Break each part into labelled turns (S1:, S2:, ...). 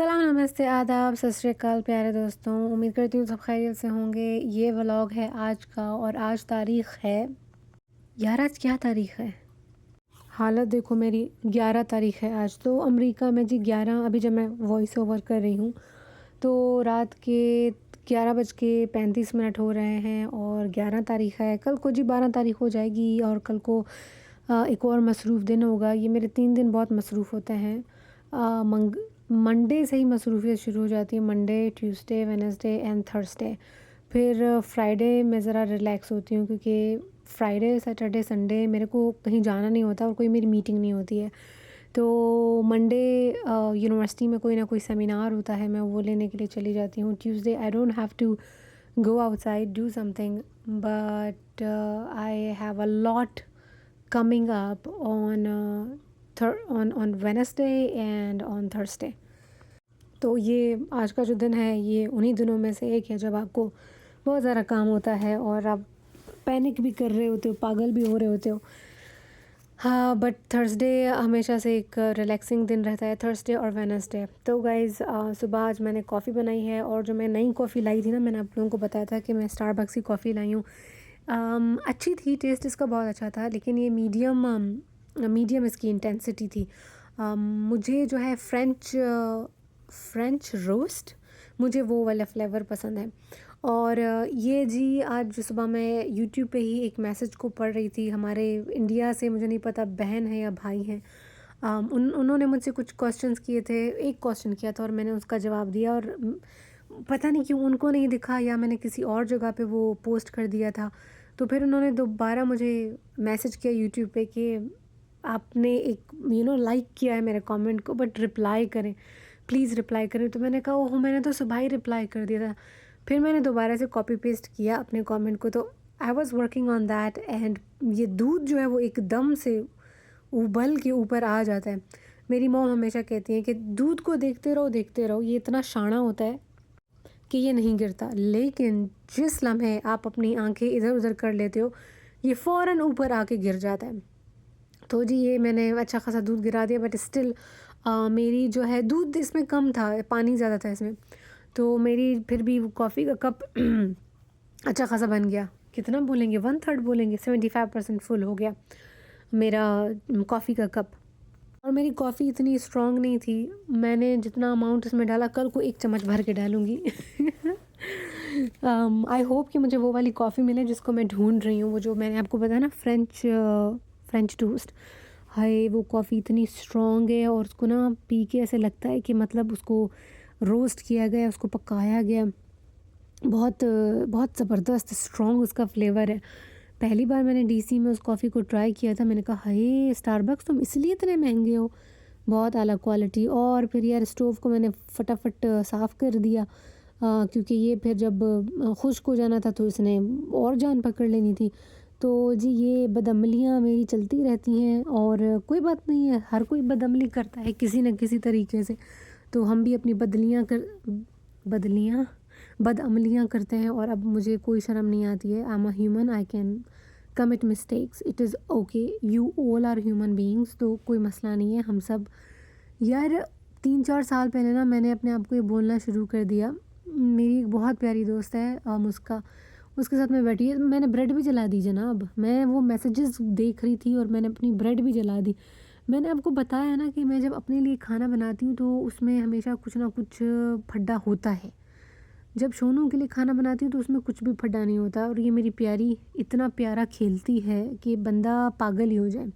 S1: सलाम, नमस्ते, आदाब, सत श्री अकाल प्यारे दोस्तों। उम्मीद करती हूँ सब खैरियत से होंगे। ये व्लॉग है आज का और आज तारीख़ है यार, आज क्या तारीख़ है? हालत देखो मेरी, 11 तारीख़ है आज। तो अमेरिका में जी 11, अभी जब मैं वॉइस ओवर कर रही हूँ तो रात के 11:35 हो रहे हैं और 11 तारीख़ है। कल को जी 12 तारीख़ हो जाएगी और कल को एक और मसरूफ़ दिन होगा। ये मेरे 3 दिन बहुत मसरूफ़ होते हैं। मंडे से ही मसरूफ़ियत शुरू हो जाती है। Monday, Tuesday, Wednesday and Thursday. फिर फ्राइडे में ज़रा रिलैक्स होती हूँ क्योंकि फ्राइडे, सैटरडे, संडे मेरे को कहीं जाना नहीं होता और कोई मेरी मीटिंग नहीं होती है। तो मंडे यूनिवर्सिटी में कोई ना कोई सेमिनार होता है, मैं वो लेने के लिए चली जाती हूँ। Tuesday I don't have to go outside, do something, but I have a lot coming up on on Wednesday and on Thursday. तो ये आज का जो दिन है ये उन्हीं दिनों में से एक है जब आपको बहुत ज़्यादा काम होता है और आप पैनिक भी कर रहे होते हो, पागल भी हो रहे होते हो। हाँ, बट थर्सडे हमेशा से एक रिलैक्सिंग दिन रहता है, थर्सडे और वेडनेसडे। तो गाइज़ सुबह आज मैंने कॉफ़ी बनाई है और जो मैं नई कॉफ़ी लाई थी ना, मैंने आप लोगों को बताया था कि मैं स्टारबक्स की कॉफ़ी लाई हूँ। अच्छी थी, टेस्ट इसका बहुत अच्छा था, लेकिन ये मीडियम इसकी इंटेंसिटी थी। मुझे जो है फ्रेंच रोस्ट, मुझे वो वाला फ्लेवर पसंद है। और ये जी आज सुबह मैं यूट्यूब पे ही एक मैसेज को पढ़ रही थी। हमारे इंडिया से, मुझे नहीं पता बहन है या भाई हैं, उन्होंने मुझसे कुछ क्वेश्चंस किए थे। एक क्वेश्चन किया था और मैंने उसका जवाब दिया और पता नहीं क्यों उनको नहीं दिखा या मैंने किसी और जगह पे वो पोस्ट कर दिया था। तो फिर उन्होंने दोबारा मुझे मैसेज किया यूट्यूब पे कि आपने एक लाइक किया है मेरे कमेंट को, बट रिप्लाई करें, प्लीज़ रिप्लाई करें। तो मैंने कहा ओह, मैंने तो सुबह ही रिप्लाई कर दिया था। फिर मैंने दोबारा से कॉपी पेस्ट किया अपने कमेंट को। तो I was working on that and ये दूध जो है वो एकदम से उबल के ऊपर आ जाता है। मेरी मॉम हमेशा कहती है कि दूध को देखते रहो, ये इतना शाना होता है कि ये नहीं गिरता, लेकिन जिस लम्हे आप अपनी आंखें इधर उधर कर लेते हो ये फ़ौरन ऊपर आके गिर जाता है। तो जी ये मैंने अच्छा खासा दूध गिरा दिया, बट स्टिल मेरी जो है दूध इसमें कम था, पानी ज़्यादा था इसमें। तो मेरी फिर भी कॉफ़ी का कप अच्छा खासा बन गया। कितना बोलेंगे, 1/3 बोलेंगे, 75% फुल हो गया मेरा कॉफ़ी का कप। और मेरी कॉफ़ी इतनी स्ट्रॉन्ग नहीं थी, मैंने जितना अमाउंट इसमें डाला कल को 1 चम्मच भर के डालूँगी। आई होप कि मुझे वो वाली कॉफ़ी मिले जिसको मैं ढूंढ रही हूँ। वो जो मैंने आपको बताया ना, फ्रेंच टोस्ट। हाय, वो कॉफ़ी इतनी स्ट्रॉन्ग है और उसको ना पी के ऐसे लगता है कि मतलब उसको रोस्ट किया गया, उसको पकाया गया। बहुत बहुत ज़बरदस्त स्ट्रॉन्ग उसका फ्लेवर है। पहली बार मैंने डीसी में उस कॉफ़ी को ट्राई किया था, मैंने कहा हाय स्टारबक्स तुम इसलिए इतने महंगे हो, बहुत आला क्वालिटी। और फिर यार स्टोव को मैंने फटाफट साफ़ कर दिया क्योंकि ये फिर जब खुश्क हो जाना था तो इसने और जान पकड़ लेनी थी। तो जी ये बदअमलियाँ मेरी चलती रहती हैं और कोई बात नहीं है, हर कोई बदअमली करता है किसी न किसी तरीके से। तो हम भी अपनी बदअमलियाँ करते हैं और अब मुझे कोई शर्म नहीं आती है। I am a human, I can commit mistakes, it is okay, you all are human beings. तो कोई मसला नहीं है, हम सब। यार 3-4 साल पहले ना मैंने अपने आप को ये बोलना शुरू कर दिया। मेरी एक बहुत प्यारी दोस्त है मुस्का, उसके साथ मैं बैठी है, मैंने ब्रेड भी जला दी जनाब। मैं वो मैसेजेस देख रही थी और मैंने अपनी ब्रेड भी जला दी। मैंने आपको बताया ना कि मैं जब अपने लिए खाना बनाती हूँ तो उसमें हमेशा कुछ ना कुछ फड्डा होता है। जब सोनू के लिए खाना बनाती हूँ तो उसमें कुछ भी फड्डा नहीं होता। और ये मेरी प्यारी इतना प्यारा खेलती है कि बंदा पागल ही हो जाए।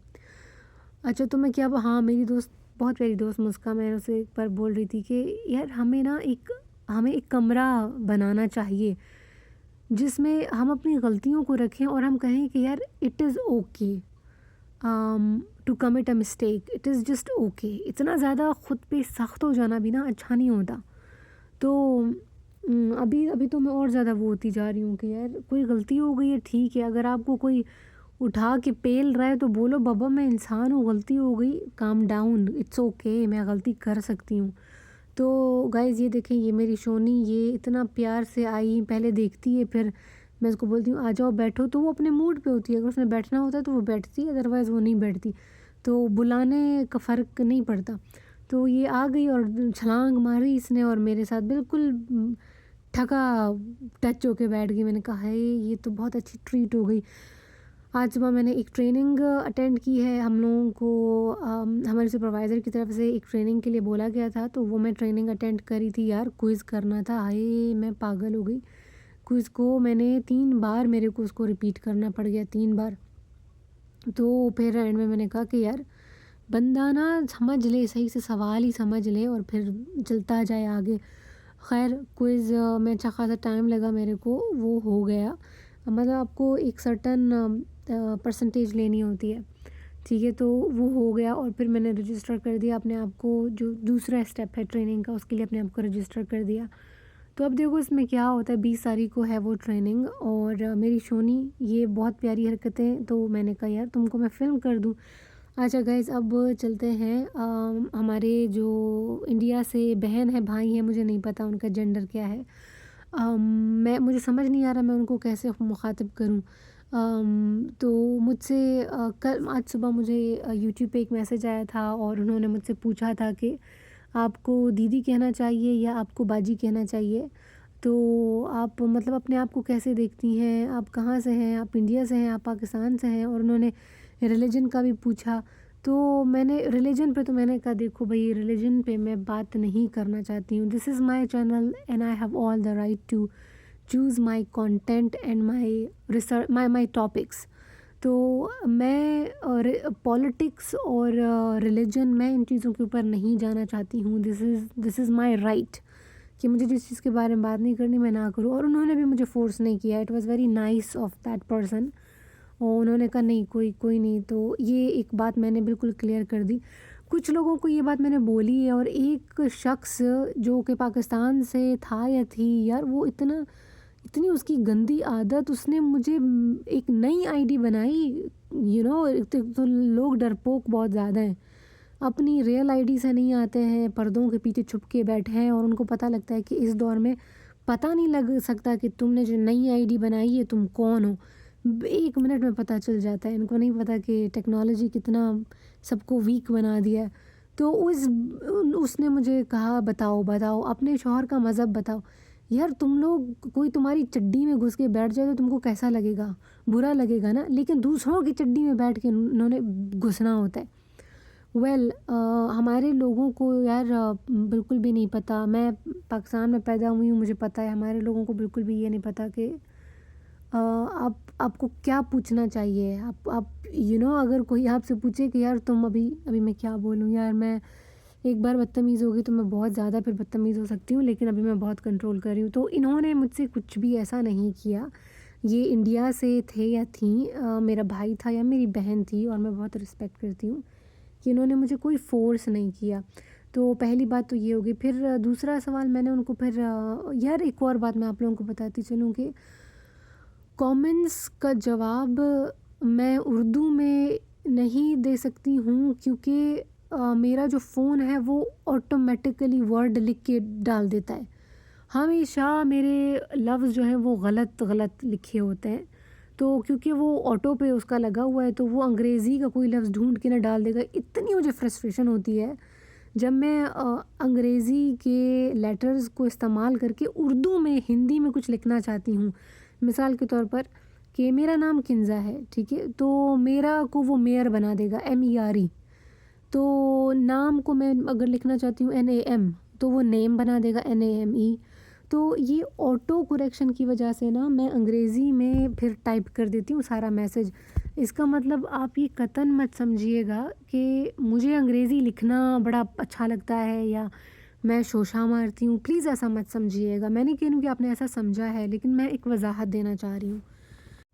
S1: अच्छा, तो मैं क्या, हाँ मेरी दोस्त, बहुत प्यारी दोस्त मुस्का, मैं उसे एक बार बोल रही थी कि यार हमें एक कमरा बनाना चाहिए जिसमें हम अपनी गलतियों को रखें और हम कहें कि यार it is okay to commit a mistake, it is just okay. इतना ज़्यादा ख़ुद पे सख्त हो जाना भी ना अच्छा नहीं होता। तो अभी अभी तो मैं और ज़्यादा वो होती जा रही हूँ कि यार कोई गलती हो गई है, ठीक है। अगर आपको कोई उठा के पेल रहा है तो बोलो बाबा मैं इंसान हूँ, गलती हो गई, काम डाउन, इट्स ओके, मैं गलती कर सकती हूँ। तो गाइज़ ये देखें, ये मेरी शोनी, ये इतना प्यार से आई, पहले देखती है, फिर मैं उसको बोलती हूँ आ जाओ बैठो, तो वो अपने मूड पे होती है। अगर उसने बैठना होता है तो वो बैठती है, अदरवाइज़ वो नहीं बैठती। तो बुलाने का फ़र्क नहीं पड़ता। तो ये आ गई और छलांग मारी इसने और मेरे साथ बिल्कुल ठका टच होके बैठ गई। मैंने कहा है ये तो बहुत अच्छी ट्रीट हो गई। आज सुबह मैंने एक ट्रेनिंग अटेंड की है। हम लोगों को हमारे सुपरवाइज़र की तरफ से एक ट्रेनिंग के लिए बोला गया था, तो वो मैं ट्रेनिंग अटेंड करी थी यार। क्विज़ करना था, हाय मैं पागल हो गई। क्विज़ को मैंने 3 बार मेरे को उसको रिपीट करना पड़ गया, 3 बार। तो फिर एंड में मैंने कहा कि यार बंदा ना समझ ले, सही से सवाल ही समझ ले और फिर चलता जाए आगे। खैर क्विज़ में अच्छा खासा टाइम लगा मेरे को, वो हो गया। मतलब आपको एक सर्टन परसेंटेज लेनी होती है, ठीक है, तो वो हो गया और फिर मैंने रजिस्टर कर दिया अपने आप को। जो दूसरा स्टेप है ट्रेनिंग का, उसके लिए अपने आप को रजिस्टर कर दिया। तो अब देखो इसमें क्या होता है, 20 तारीख को है वो ट्रेनिंग। और मेरी शोनी ये बहुत प्यारी हरकतें, तो मैंने कहा यार तुमको मैं फ़िल्म कर दूँ। अच्छा गाइज़ अब चलते हैं हमारे जो इंडिया से बहन है भाई हैं, मुझे नहीं पता उनका जेंडर क्या है। मैं मुझे समझ नहीं आ रहा मैं उनको कैसे मुखातिब करूँ। तो मुझसे कल आज सुबह मुझे यूट्यूब पे एक मैसेज आया था और उन्होंने मुझसे पूछा था कि आपको दीदी कहना चाहिए या आपको बाजी कहना चाहिए। तो आप मतलब अपने आप को कैसे देखती हैं, आप कहाँ से हैं, आप इंडिया से हैं, आप पाकिस्तान से हैं। और उन्होंने रिलीजन का भी पूछा। तो मैंने रिलीजन पे तो मैंने कहा देखो भाई रिलीजन पे मैं बात नहीं करना चाहती हूँ। This is my channel and I have all the right to choose my content and my research my topics. तो मैं पॉलिटिक्स और रिलीजन मैं इन चीज़ों के ऊपर नहीं जाना चाहती हूँ। दिस इज़ माय राइट कि मुझे जिस चीज़ के बारे में बात नहीं करनी मैं ना करूँ। और उन्होंने भी मुझे फ़ोर्स नहीं किया। It was very nice of that person. और उन्होंने कहा नहीं कोई नहीं। तो ये एक बात मैंने बिल्कुल क्लियर कर दी। कुछ लोगों को ये बात मैंने बोली है और एक शख्स जो कि पाकिस्तान से था या थी यार, वो इतनी उसकी गंदी आदत, उसने मुझे एक नई आईडी बनाई। एक तो लोग डरपोक बहुत ज़्यादा हैं, अपनी रियल आईडी से नहीं आते हैं, पर्दों के पीछे छुप के बैठे हैं। और उनको पता लगता है कि इस दौर में पता नहीं लग सकता कि तुमने जो नई आईडी बनाई है तुम कौन हो। 1 मिनट में पता चल जाता है। इनको नहीं पता कि टेक्नोलॉजी कितना सबको वीक बना दिया है। तो उसने मुझे कहा बताओ अपने शौहर का मज़हब बताओ। यार तुम लोग, कोई तुम्हारी चड्डी में घुस के बैठ जाए तो तुमको कैसा लगेगा, बुरा लगेगा ना। लेकिन दूसरों की चड्डी में बैठ के उन्होंने घुसना होता है। हमारे लोगों को यार बिल्कुल भी नहीं पता। मैं पाकिस्तान में पैदा हुई हूँ, मुझे पता है। हमारे लोगों को बिल्कुल भी ये नहीं पता कि आपको क्या पूछना चाहिए। आप अगर कोई आपसे पूछे कि यार तुम अभी मैं क्या बोलूँ यार, मैं एक बार बदतमीज़ हो गई तो मैं बहुत ज़्यादा फिर बदतमीज़ हो सकती हूँ, लेकिन अभी मैं बहुत कंट्रोल कर रही हूँ। तो इन्होंने मुझसे कुछ भी ऐसा नहीं किया। ये इंडिया से थे या थी, मेरा भाई था या मेरी बहन थी, और मैं बहुत रिस्पेक्ट करती हूँ कि इन्होंने मुझे कोई फ़ोर्स नहीं किया। तो पहली बात तो ये होगी। फिर दूसरा सवाल मैंने उनको फिर यार एक और बात मैं आप लोगों को बताती चलूँ कि कमेंट्स का जवाब मैं उर्दू में नहीं दे सकती हूँ, क्योंकि मेरा जो फ़ोन है वो ऑटोमेटिकली वर्ड लिख के डाल देता है। हमेशा मेरे लफ्ज़ जो हैं वो गलत लिखे होते हैं। तो क्योंकि वो ऑटो पे उसका लगा हुआ है, तो वो अंग्रेज़ी का कोई लफ्ज़ ढूंढ के ना डाल देगा। इतनी मुझे फ्रस्ट्रेशन होती है जब मैं अंग्रेज़ी के लेटर्स को इस्तेमाल करके उर्दू में, हिंदी में कुछ लिखना चाहती हूँ। मिसाल के तौर पर कि मेरा नाम किंज़ा है, ठीक है, तो मेरा को वो मेयर बना देगा, MERE। तो नाम को मैं अगर लिखना चाहती हूँ NAM, तो वो नेम बना देगा NAME। तो ये ऑटो करेक्शन की वजह से ना मैं अंग्रेज़ी में फिर टाइप कर देती हूँ सारा मैसेज। इसका मतलब आप ये कतन मत समझिएगा कि मुझे अंग्रेज़ी लिखना बड़ा अच्छा लगता है या मैं शोशा मारती हूँ। प्लीज़ ऐसा मत समझिएगा। मैं नहीं कह रही हूँ कि आपने ऐसा समझा है, लेकिन मैं एक वजाहत देना चाह रही हूँ।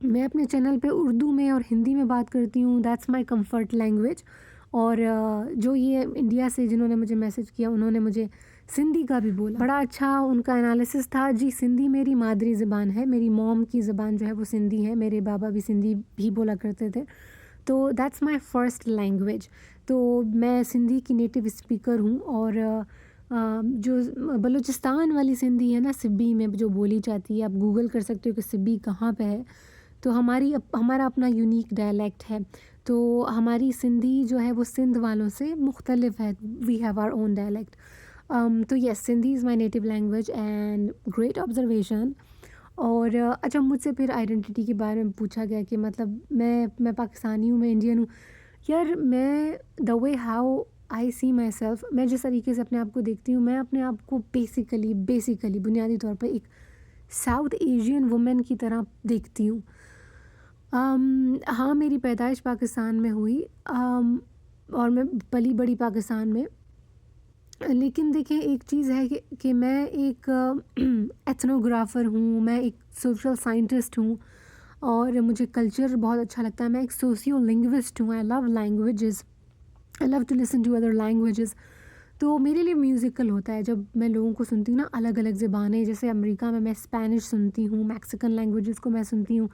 S1: मैं अपने चैनल पे उर्दू में और हिंदी में बात करती हूँ। That's my comfort language. और जो ये इंडिया से जिन्होंने मुझे मैसेज किया, उन्होंने मुझे सिंधी का भी बोला। बड़ा अच्छा उनका एनालिसिस था। जी, सिंधी मेरी मादरी ज़बान है, मेरी मॉम की ज़बान जो है वो सिंधी है, मेरे बाबा भी सिंधी भी बोला करते थे। तो दैट्स माय फर्स्ट लैंग्वेज। तो मैं सिंधी की नेटिव स्पीकर हूँ। और जो बलूचिस्तान वाली सिंधी है ना, सिब्बी में जो बोली जाती है, आप गूगल कर सकते हो कि सिब्बी कहाँ पे है। तो हमारा अपना यूनिक डायलेक्ट है। तो हमारी सिंधी जो है वो सिंध वालों से मुख्तलिफ है, we have our own dialect. तो yes, Sindhi is my native language and great observation. और अच्छा, मुझसे फिर आइडेंटिटी के बारे में पूछा गया कि मतलब मैं पाकिस्तानी हूँ, मैं इंडियन हूँ। यार, मैं the way how I see myself, मैं जिस तरीके से अपने आप को देखती हूँ, मैं अपने आप को बेसिकली बुनियादी तौर पर एक साउथ एशियन वुमेन की तरह देखती हूँ। हाँ, मेरी पैदाइश पाकिस्तान में हुई, और मैं पली बड़ी पाकिस्तान में। लेकिन देखिए, एक चीज़ है कि मैं एक एथनोग्राफ़र हूँ, मैं एक सोशल साइंटिस्ट हूँ और मुझे कल्चर बहुत अच्छा लगता है। मैं एक सोशियो लिंग्विस्ट हूँ, I love languages, I love to listen to other languages. तो मेरे लिए म्यूज़िकल होता है जब मैं लोगों को सुनती हूँ ना, अलग अलग ज़बानें। जैसे अमेरिका में मैं स्पेनिश सुनती हूँ, मैक्सिकन लैंग्वेजेस को मैं सुनती हूँ।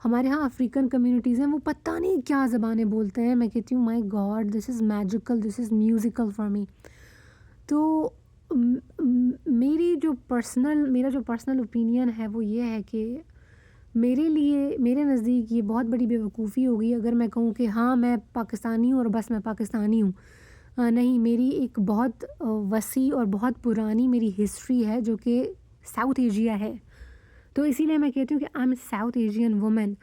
S1: हमारे यहाँ अफ्रीकन कम्युनिटीज़ हैं, वो पता नहीं क्या ज़बानें बोलते हैं। मैं कहती हूँ my God, this is magical, this is musical for me. तो मेरा जो पर्सनल ओपिनियन है वो ये है कि मेरे नज़दीक ये बहुत बड़ी बेवकूफ़ी होगी अगर मैं कहूँ कि हाँ, मैं पाकिस्तानी हूँ और बस मैं पाकिस्तानी हूँ। नहीं, मेरी एक बहुत वसी और बहुत पुरानी मेरी हिस्ट्री है जो कि साउथ एशिया है। तो इसीलिए मैं कहती हूँ कि I am south Asian woman.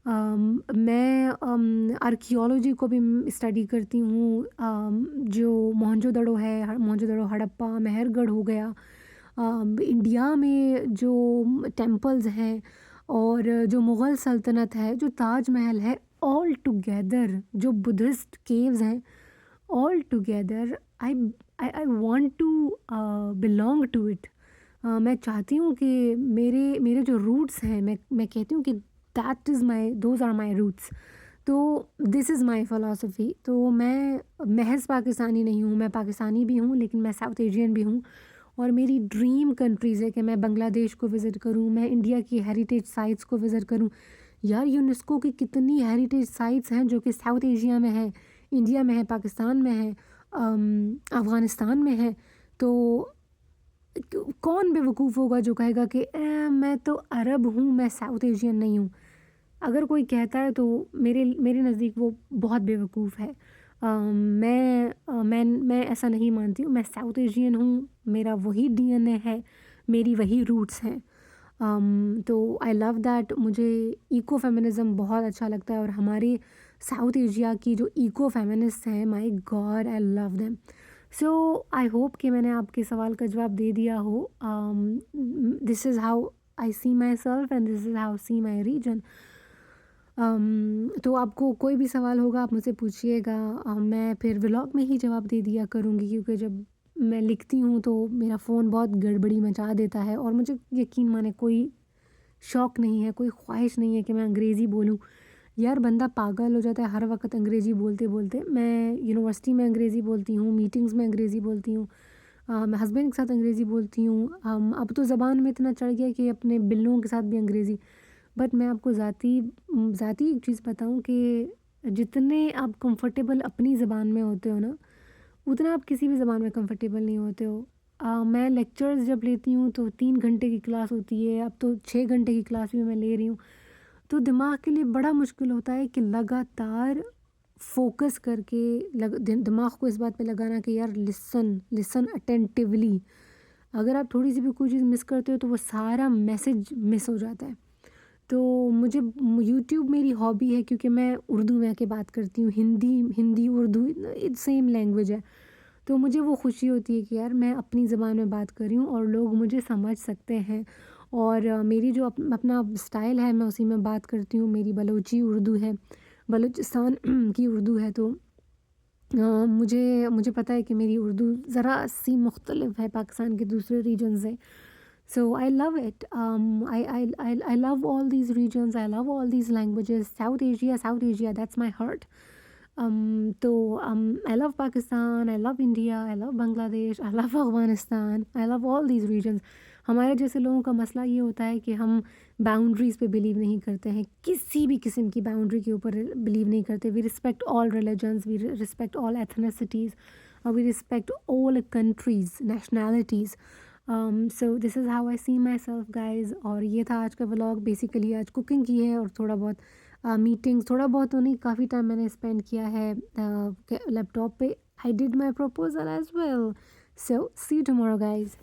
S1: मैं आर्कियोलॉजी को भी स्टडी करती हूँ। जो मोहनजोदड़ो है, मोहनजोदड़ो, हड़प्पा, मेहरगढ़ हो गया, इंडिया में जो टेम्पल्स हैं, और जो मुग़ल सल्तनत है, जो ताजमहल है, ऑल टुगेदर जो बुद्धिस्ट केव्स हैं, all together I I want to belong to it. मैं चाहती हूँ कि मेरे मेरे जो रूट्स हैं, मैं कहती हूँ कि that is my those are my roots. तो दिस इज़ माई फ़िलॉसफ़ी। तो मैं महज़ पाकिस्तानी नहीं हूँ, मैं पाकिस्तानी भी हूँ लेकिन मैं साउथ एशियन भी हूँ। और मेरी ड्रीम कंट्रीज़ है कि मैं बांग्लादेश को विज़िट करूँ, मैं इंडिया की हेरिटेज साइट्स को विज़िट करूँ। यार, यूनेस्को की कितनी हेरिटेज साइट्स हैं जो कि साउथ एशिया में है, इंडिया में है, पाकिस्तान में है, अफ़गानिस्तान में है। तो कौन बेवकूफ़ होगा जो कहेगा कि मैं तो अरब हूँ, मैं साउथ एशियन नहीं हूँ। अगर कोई कहता है तो मेरे मेरे नज़दीक वो बहुत बेवकूफ़ है। मैं ऐसा नहीं मानती हूँ। मैं साउथ एशियन हूँ, मेरा वही डीएनए है, मेरी वही रूट्स हैं। तो आई लव दैट। मुझे इको फेमिनिज़्म बहुत अच्छा लगता है और हमारे साउथ एशिया की जो इको फेमिनिस्ट हैं, my god, I love them. So I hope कि मैंने आपके सवाल का जवाब दे दिया हो। This is how I see myself and this is how see my region. तो आपको कोई भी सवाल होगा आप मुझसे पूछिएगा। मैं फिर व्लॉग में ही जवाब दे दिया करूँगी, क्योंकि जब मैं लिखती हूँ तो मेरा फ़ोन बहुत गड़बड़ी मचा देता है और मुझे यकीन माने कोई शौक़ नहीं है, कोई ख्वाहिश नहीं है कि मैं अंग्रेज़ी बोलूँ। यार, बंदा पागल हो जाता है हर वक़्त अंग्रेज़ी बोलते-बोलते। मैं यूनिवर्सिटी में अंग्रेज़ी बोलती हूँ, मीटिंग्स में अंग्रेज़ी बोलती हूँ, मैं हस्बैंड के साथ अंग्रेज़ी बोलती हूँ। अब तो ज़बान में इतना चढ़ गया कि अपने बिल्लों के साथ भी अंग्रेज़ी। बट मैं आपको ज़ाती एक चीज़ बताऊँ कि जितने आप कंफर्टेबल अपनी ज़बान में होते हो ना, उतना आप किसी भी ज़बान में कंफर्टेबल नहीं होते हो। मैं लेक्चर्स जब लेती हूँ तो 3 घंटे की क्लास होती है, अब तो 6 घंटे की क्लास भी मैं ले रही हूँ। तो दिमाग के लिए बड़ा मुश्किल होता है कि लगातार फ़ोकस करके दिमाग को इस बात पे लगाना कि यार लिसन अटेंटिवली। अगर आप थोड़ी सी भी कोई चीज़ मिस करते हो तो वो सारा मैसेज मिस हो जाता है। तो मुझे यूट्यूब मेरी हॉबी है, क्योंकि मैं उर्दू में आके बात करती हूँ, Hindi Urdu it's same language है। तो मुझे वो खुशी होती है कि यार मैं अपनी ज़बान में बात कर रही हूँ और लोग मुझे समझ सकते हैं। और मेरी जो अपना स्टाइल है मैं उसी में बात करती हूँ। मेरी बलोची उर्दू है, बलूचिस्तान की उर्दू है। तो मुझे मुझे पता है कि मेरी उर्दू ज़रा सी मुख्तलिफ है पाकिस्तान के दूसरे रीजन से। So I love it. I love all these regions. I love all these languages. South Asia, that's my heart. I love Pakistan. I love India. I love Bangladesh. I love Afghanistan. I love all these regions. हमारे जैसे लोगों का मसला ये होता है कि हम बाउंड्रीज़ पे बिलीव नहीं करते हैं, किसी भी किस्म की बाउंड्री के ऊपर बिलीव नहीं करते। We respect all religions, we respect all ethnicities, we respect all countries, nationalities. So this is how I see myself guys. और ये था आज का व्लॉग। बेसिकली आज कुकिंग की है और थोड़ा बहुत मीटिंग्स, थोड़ा बहुत तो नहीं, काफ़ी टाइम मैंने स्पेंड किया है लैपटॉप पे। I did my proposal as well. So see you tomorrow guys.